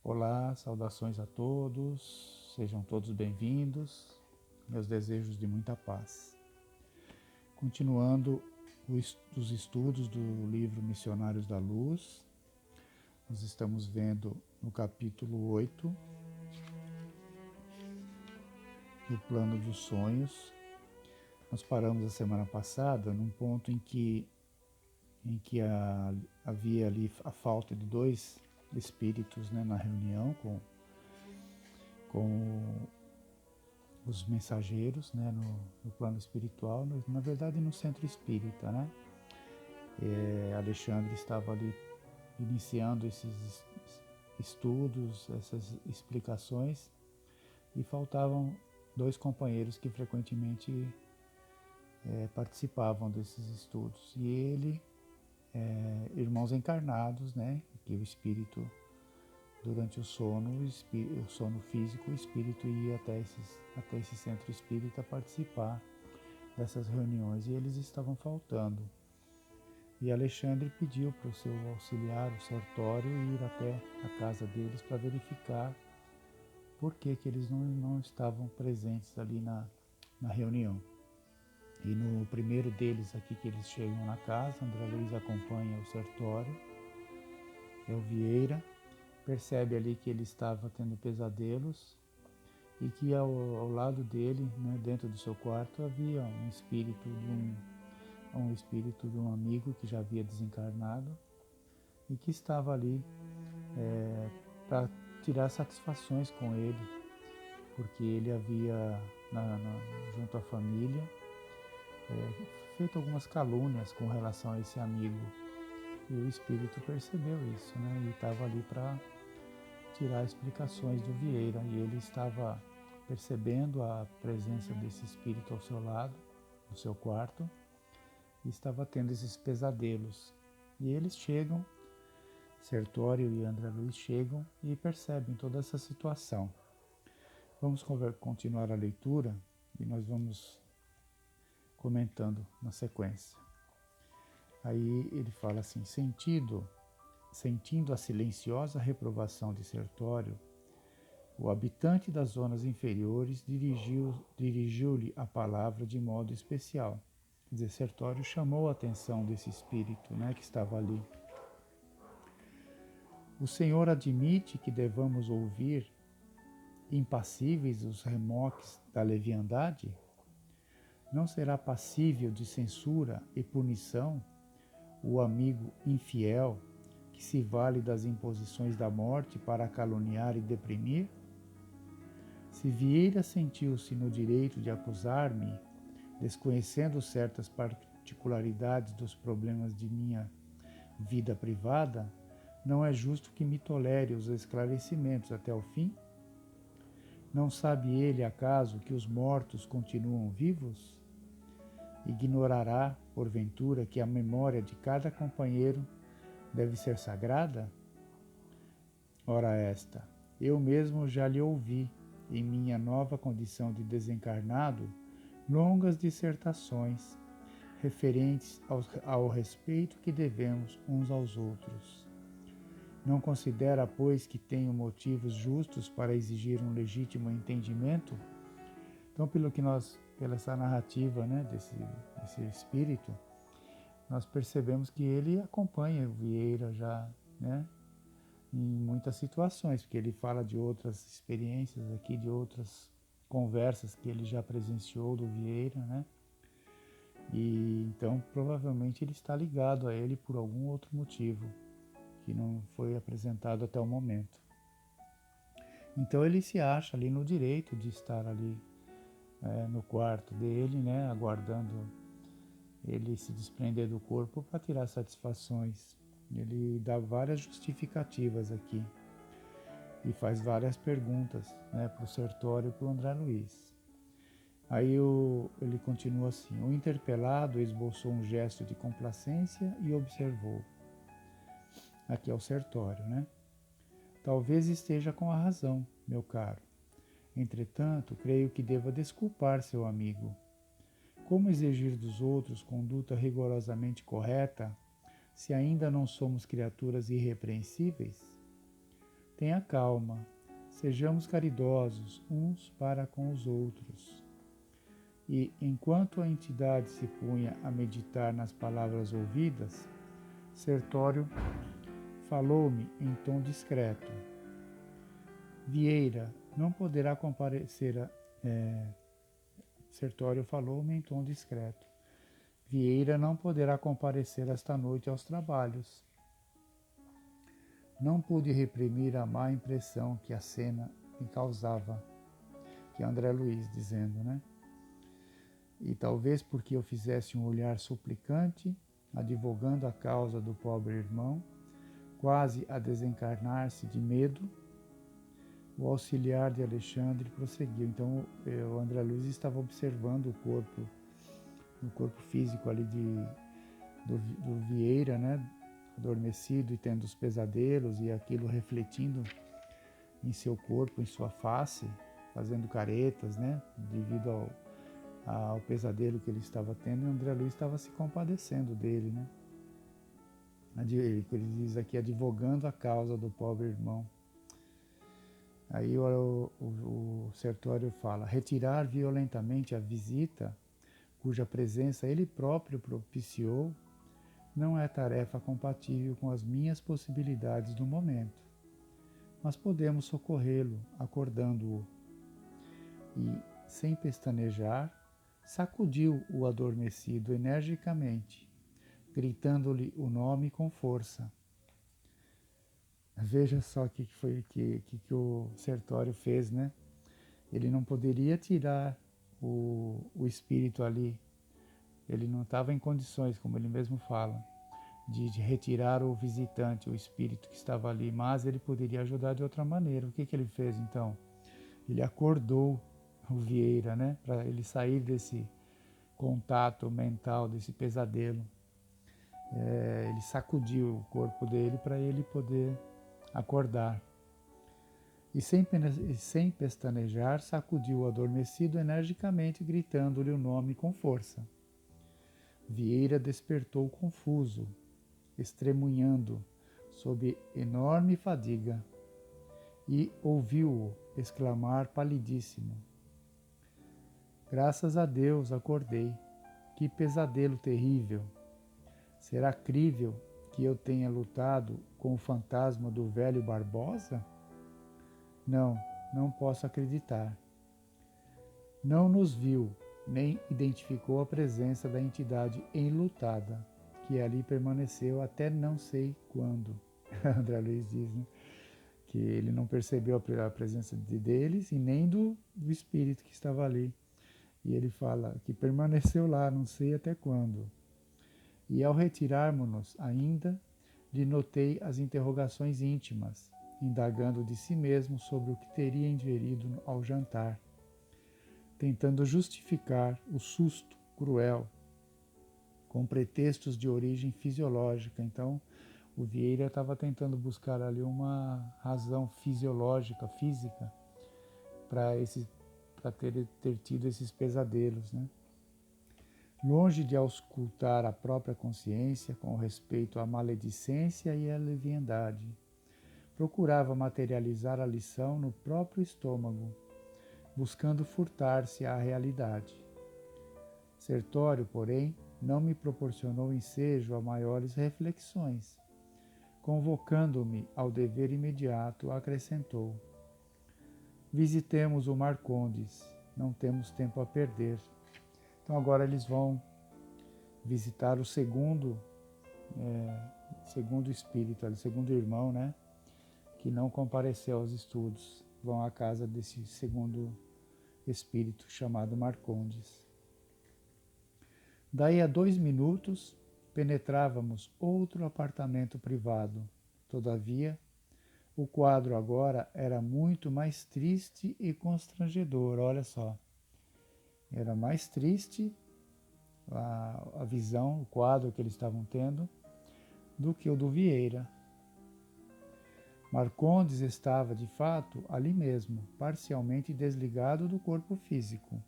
Olá, saudações a todos, sejam todos bem-vindos, meus desejos de muita paz. Continuando os estudos do livro Missionários da Luz, nós estamos vendo no capítulo 8, do plano dos sonhos. Nós paramos a semana passada num ponto em que havia ali a falta de dois espíritos, né, na reunião com os mensageiros, né, no plano espiritual, na verdade no centro espírita, né? Alexandre estava ali iniciando esses estudos, essas explicações, e faltavam dois companheiros que frequentemente participavam desses estudos. E ele, irmãos encarnados, né, que o espírito, durante o sono físico, o espírito ia até esse centro espírita participar dessas reuniões, e eles estavam faltando. E Alexandre pediu para o seu auxiliar, o Sertório, ir até a casa deles para verificar por que eles não estavam presentes ali na reunião. E no primeiro deles aqui que eles chegam na casa, André Luiz acompanha o Sertório, é o Vieira, percebe ali que ele estava tendo pesadelos e que ao lado dele, né, dentro do seu quarto, havia um espírito de um amigo que já havia desencarnado e que estava ali para tirar satisfações com ele, porque ele havia, junto à família, feito algumas calúnias com relação a esse amigo. E o espírito percebeu isso, né, e estava ali para tirar explicações do Vieira, e ele estava percebendo a presença desse espírito ao seu lado, no seu quarto, e estava tendo esses pesadelos. E eles chegam, Sertório e André Luiz chegam e percebem toda essa situação. Vamos continuar a leitura e nós vamos comentando na sequência. Aí ele fala assim: sentindo a silenciosa reprovação de Sertório, o habitante das zonas inferiores dirigiu-lhe a palavra de modo especial. Quer dizer, Sertório chamou a atenção desse espírito, né, que estava ali. O Senhor admite que devamos ouvir impassíveis os remoques da leviandade? Não será passível de censura e punição o amigo infiel que se vale das imposições da morte para caluniar e deprimir? Se Vieira sentiu-se no direito de acusar-me, desconhecendo certas particularidades dos problemas de minha vida privada, não é justo que me tolere os esclarecimentos até o fim? Não sabe ele, acaso, que os mortos continuam vivos? Ignorará, porventura, que a memória de cada companheiro deve ser sagrada? Ora esta, eu mesmo já lhe ouvi, em minha nova condição de desencarnado, longas dissertações referentes ao respeito que devemos uns aos outros. Não considera, pois, que tenho motivos justos para exigir um legítimo entendimento? Então, pela essa narrativa, né, desse espírito, nós percebemos que ele acompanha o Vieira já, né, em muitas situações, porque ele fala de outras experiências aqui, de outras conversas que ele já presenciou do Vieira, né? E então provavelmente ele está ligado a ele por algum outro motivo que não foi apresentado até o momento. Então ele se acha ali no direito de estar ali no quarto dele, né, aguardando ele se desprender do corpo para tirar satisfações. Ele dá várias justificativas aqui e faz várias perguntas, né, para o Sertório e para o André Luiz. Aí ele continua assim: o interpelado esboçou um gesto de complacência e observou. Aqui é o Sertório, né? Talvez esteja com a razão, meu caro. Entretanto, creio que deva desculpar seu amigo. Como exigir dos outros conduta rigorosamente correta, se ainda não somos criaturas irrepreensíveis? tenha calma, sejamos caridosos uns para com os outros. E, enquanto a entidade se punha a meditar nas palavras ouvidas, Sertório falou-me em tom discreto. Vieira não poderá comparecer a... Sertório falou-me em tom discreto. Vieira não poderá comparecer esta noite aos trabalhos. Não pude reprimir a má impressão que a cena me causava, que André Luiz dizendo, né? E talvez porque eu fizesse um olhar suplicante, advogando a causa do pobre irmão, quase a desencarnar-se de medo, o auxiliar de Alexandre prosseguiu. Então o André Luiz estava observando o corpo físico ali do Vieira, né? Adormecido e tendo os pesadelos e aquilo refletindo em seu corpo, em sua face, fazendo caretas, né? Devido ao pesadelo que ele estava tendo, e o André Luiz estava se compadecendo dele, né? Ele diz aqui, advogando a causa do pobre irmão. Aí o Sertório fala, retirar violentamente a visita, cuja presença ele próprio propiciou, não é tarefa compatível com as minhas possibilidades do momento, mas podemos socorrê-lo, acordando-o. E, sem pestanejar, sacudiu o adormecido energicamente, gritando-lhe o nome com força. Veja só o que o Sertório fez, né? Ele não poderia tirar o espírito ali. Ele não estava em condições, como ele mesmo fala, de retirar o visitante, o espírito que estava ali, mas ele poderia ajudar de outra maneira. O que ele fez então? Ele acordou o Vieira, né? Para ele sair desse contato mental, desse pesadelo. Ele sacudiu o corpo dele para ele poder acordar. E sem pestanejar, sacudiu o adormecido energicamente, gritando-lhe o nome com força. Vieira despertou confuso, estremunhando, sob enorme fadiga, e ouviu-o exclamar palidíssimo. Graças a Deus acordei. Que pesadelo terrível! Será crível que eu tenha lutado com o fantasma do velho Barbosa? Não, não posso acreditar. Não nos viu, nem identificou a presença da entidade enlutada, que ali permaneceu até não sei quando. André Luiz diz, né? Que ele não percebeu a presença deles e nem do espírito que estava ali. E ele fala que permaneceu lá, não sei até quando. E ao retirarmos-nos ainda, lhe notei as interrogações íntimas, indagando de si mesmo sobre o que teria ingerido ao jantar, tentando justificar o susto cruel com pretextos de origem fisiológica. Então, o Vieira estava tentando buscar ali uma razão fisiológica, física, para ter tido esses pesadelos, né? Longe de auscultar a própria consciência com respeito à maledicência e à leviandade, procurava materializar a lição no próprio estômago, buscando furtar-se à realidade. Sertório, porém, não me proporcionou ensejo a maiores reflexões. Convocando-me ao dever imediato, acrescentou: visitemos o Marcondes, não temos tempo a perder. Então agora eles vão visitar o segundo espírito, o segundo irmão, né, que não compareceu aos estudos. Vão à casa desse segundo espírito chamado Marcondes. Daí a 2 minutos penetrávamos outro apartamento privado. Todavia, o quadro agora era muito mais triste e constrangedor. Olha só, era mais triste a visão, o quadro que eles estavam tendo, do que o do Vieira. Marcondes estava, de fato, ali mesmo, parcialmente desligado do corpo físico,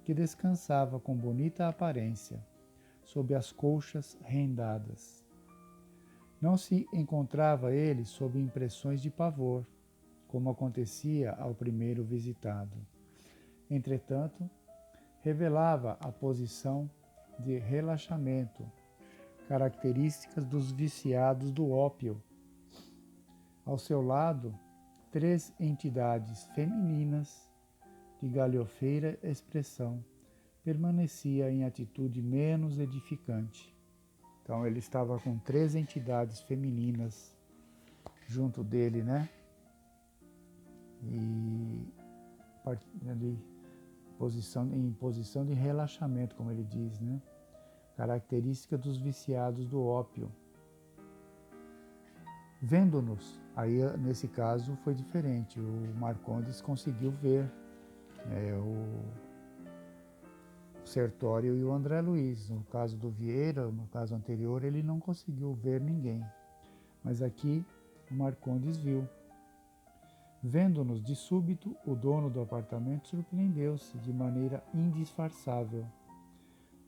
que descansava com bonita aparência, sob as colchas rendadas. Não se encontrava ele sob impressões de pavor, como acontecia ao primeiro visitado. Entretanto, revelava a posição de relaxamento, características dos viciados do ópio. Ao seu lado, 3 entidades femininas de galhofeira expressão permanecia em atitude menos edificante. Então ele estava com 3 entidades femininas junto dele, né? E ali, em posição de relaxamento, como ele diz, né? Característica dos viciados do ópio. Vendo-nos, aí nesse caso foi diferente, o Marcondes conseguiu ver o Sertório e o André Luiz. No caso do Vieira, no caso anterior, ele não conseguiu ver ninguém, mas aqui o Marcondes viu. Vendo-nos de súbito, o dono do apartamento surpreendeu-se de maneira indisfarçável,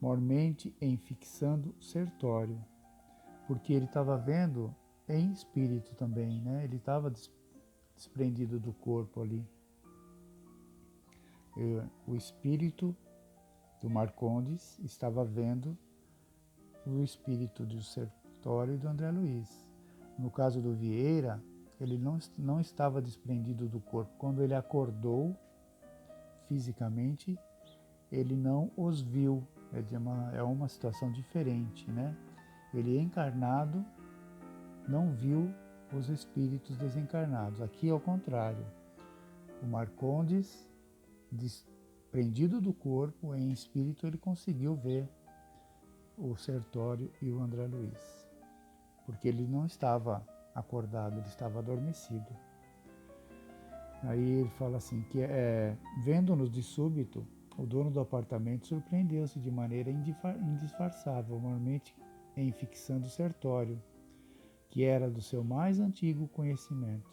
mormente fixando Sertório, porque ele estava vendo em espírito também, né? Ele estava desprendido do corpo ali. O espírito do Marcondes estava vendo o espírito do Sertório e do André Luiz. No caso do Vieira, ele não estava desprendido do corpo. Quando ele acordou fisicamente, ele não os viu. É uma situação diferente, né? Ele encarnado não viu os espíritos desencarnados. Aqui é o contrário. O Marcondes, desprendido do corpo, em espírito, ele conseguiu ver o Sertório e o André Luiz, porque ele não estava acordado, ele estava adormecido. Aí ele fala assim, que vendo-nos de súbito, o dono do apartamento surpreendeu-se de maneira indisfarçável, normalmente fixando o Sertório, que era do seu mais antigo conhecimento.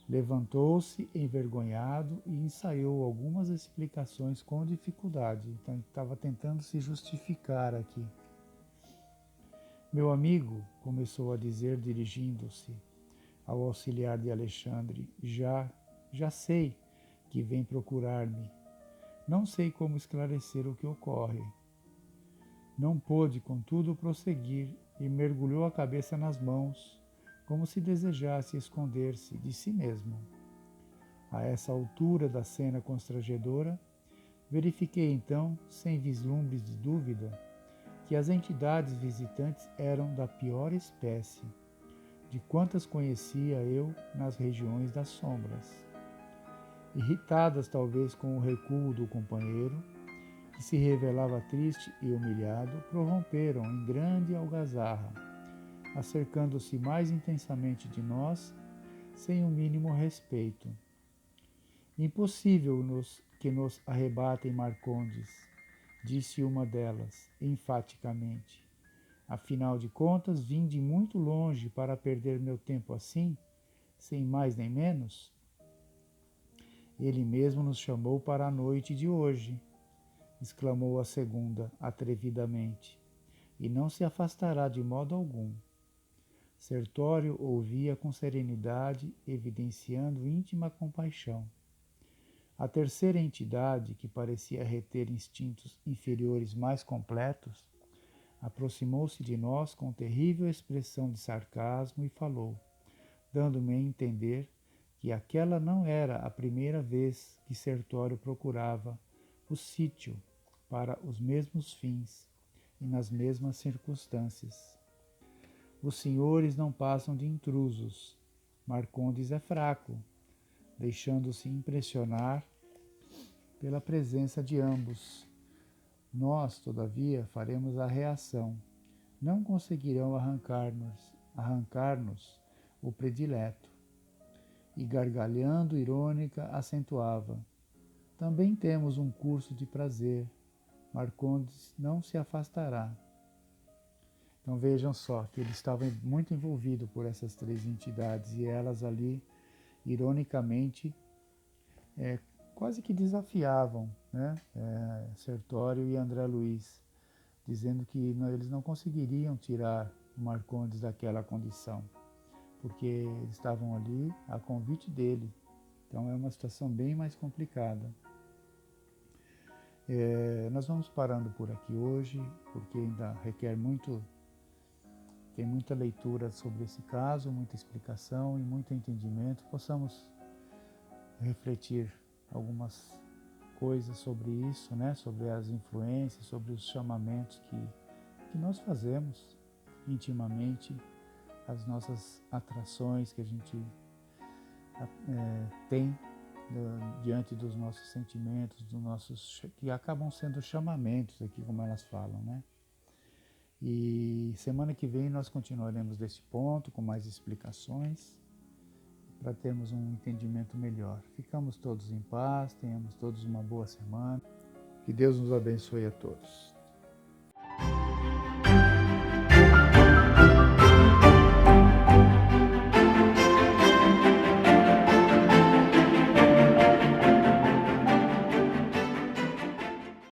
Levantou-se envergonhado e ensaiou algumas explicações com dificuldade. Então ele estava tentando se justificar aqui. Meu amigo, começou a dizer dirigindo-se ao auxiliar de Alexandre, já sei que vem procurar-me. Não sei como esclarecer o que ocorre. Não pôde, contudo, prosseguir e mergulhou a cabeça nas mãos, como se desejasse esconder-se de si mesmo. A essa altura da cena constrangedora, verifiquei então, sem vislumbres de dúvida, que as entidades visitantes eram da pior espécie, de quantas conhecia eu nas regiões das sombras. Irritadas talvez com o recuo do companheiro, que se revelava triste e humilhado, prorromperam em grande algazarra, acercando-se mais intensamente de nós, sem o mínimo respeito. Impossível que nos arrebatem Marcondes, disse uma delas, enfaticamente. Afinal de contas, vim de muito longe para perder meu tempo assim, sem mais nem menos. Ele mesmo nos chamou para a noite de hoje, exclamou a segunda, atrevidamente, e não se afastará de modo algum. Sertório ouvia com serenidade, evidenciando íntima compaixão. A terceira entidade, que parecia reter instintos inferiores mais completos, aproximou-se de nós com terrível expressão de sarcasmo e falou, dando-me a entender que aquela não era a primeira vez que Sertório procurava o sítio para os mesmos fins e nas mesmas circunstâncias. Os senhores não passam de intrusos. Marcondes é fraco, deixando-se impressionar pela presença de ambos. Nós, todavia, faremos a reação. Não conseguirão arrancar-nos o predileto. E gargalhando irônica, acentuava. Também temos um curso de prazer. Marcondes não se afastará. Então vejam só que ele estava muito envolvido por essas 3 entidades e elas ali, ironicamente, quase que desafiavam, né, Sertório e André Luiz, dizendo que eles não conseguiriam tirar o Marcondes daquela condição, porque eles estavam ali a convite dele. Então é uma situação bem mais complicada. Nós vamos parando por aqui hoje, porque ainda requer tem muita leitura sobre esse caso, muita explicação e muito entendimento. Possamos refletir algumas coisas sobre isso, né? Sobre as influências, sobre os chamamentos que nós fazemos intimamente, as nossas atrações que a gente tem diante dos nossos sentimentos, que acabam sendo chamamentos aqui, como elas falam, né? E semana que vem nós continuaremos desse ponto com mais explicações para termos um entendimento melhor. Ficamos todos em paz, tenhamos todos uma boa semana. Que Deus nos abençoe a todos.